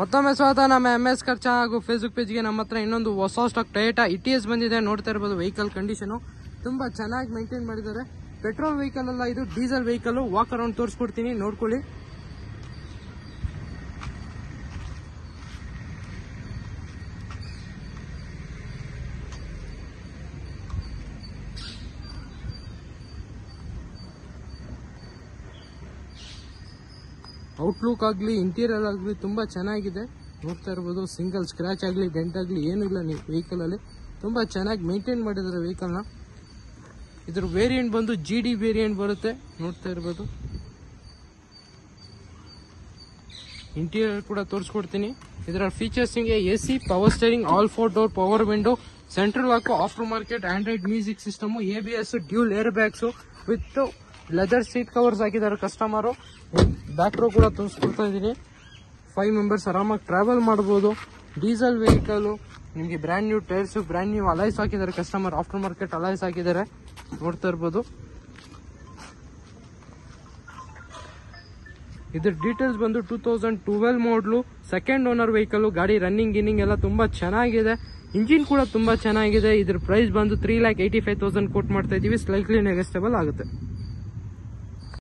ಮತ್ತೊಮ್ಮೆ ಸ್ವಾಗತ ನಮ್ಮ MS ಕರ್ ಹಾಗೂ ಫೇಸ್ಬುಕ್ ಪೇಜ್ಗೆ. ನಮ್ಮ ಹತ್ರ ಇನ್ನೊಂದು ಹೊಸ ಸ್ಟಾಕ್ ಟೊಯೋಟಾ ಇಟಿಎಸ್ ಬಂದಿದೆ. ನೋಡ್ತಾ ಇರಬಹುದು ವೆಹಿಕಲ್ ಕಂಡೀಷನ್ ತುಂಬಾ ಚೆನ್ನಾಗಿ ಮೇಂಟೈನ್ ಮಾಡಿದ್ದಾರೆ. ಪೆಟ್ರೋಲ್ ವೆಹಿಕಲ್ ಅಲ್ಲ, ಇದು ಡೀಸೆಲ್ ವೆಹಿಕಲ್. ವಾಕ್ ಅರೌಂಡ್ ತೋರಿಸ್ಕೊಡ್ತೀನಿ, ನೋಡ್ಕೊಳ್ಳಿ. ಔಟ್ಲುಕ್ ಆಗಲಿ ಇಂಟೀರಿಯರ್ ಆಗಲಿ ತುಂಬಾ ಚೆನ್ನಾಗಿದೆ. ನೋಡ್ತಾ ಇರಬಹುದು ಸಿಂಗಲ್ ಸ್ಕ್ರಾಚ್ ಆಗಲಿ ಡೆಂಟ್ ಆಗಲಿ ಏನೂ ಇಲ್ಲ. ನೀವು ವೆಹಿಕಲ್ ಅಲ್ಲಿ ತುಂಬಾ ಚೆನ್ನಾಗಿ ಮೇಂಟೈನ್ ಮಾಡಿದ್ದಾರೆ ವೆಹಿಕಲ್ ನ. ಇದ್ರ ವೇರಿಯಂಟ್ ಬಂದು GD ವೇರಿಯಂಟ್ ಬರುತ್ತೆ. ನೋಡ್ತಾ ಇರಬಹುದು ಇಂಟೀರಿಯರ್ ಕೂಡ ತೋರಿಸ್ಕೊಡ್ತೀನಿ. ಇದರ features AC, power steering, all 4 door power window, central lock, after market Android music system, ABS, dual air bags with leather seat covers ಹಾಕಿದ್ದಾರೆ ಕಸ್ಟಮರ್. ಬ್ಯಾಕ್ ರೋ ಕೂಡ ತೋರಿಸ್ಕೊಡ್ತಾ ಇದ್ದೀನಿ. 5 ಮೆಂಬರ್ಸ್ ಆರಾಮಾಗಿ ಟ್ರಾವೆಲ್ ಮಾಡಬಹುದು. ಡೀಸೆಲ್ ವೆಹಿಕಲ್, ನಿಮಗೆ brand new tyres, brand new alloys ಹಾಕಿದ್ದಾರೆ customer. After market alloys ಹಾಕಿದ್ದಾರೆ, ನೋಡ್ತಾ ಇರಬಹುದು. ಇದ್ರ ಡೀಟೇಲ್ಸ್ ಬಂದು 2012 ಮಾಡಲು, ಸೆಕೆಂಡ್ ಓನರ್ ವೆಹಿಕಲ್. ಗಾಡಿ ರನ್ನಿಂಗ್ ಗಿನ್ನಿಂಗ್ ಎಲ್ಲ ತುಂಬಾ ಚೆನ್ನಾಗಿದೆ. ಇಂಜಿನ್ ಕೂಡ ತುಂಬಾ ಚೆನ್ನಾಗಿದೆ. ಇದ್ರ ಪ್ರೈಸ್ ಬಂದು 3,85,000 ಕೋಟ್ ಮಾಡ್ತಾ ಇದೀವಿ. ಸ್ಲೈಟ್ಲಿ ನೆಗೋಷಿಯಬಲ್ ಆಗುತ್ತೆ.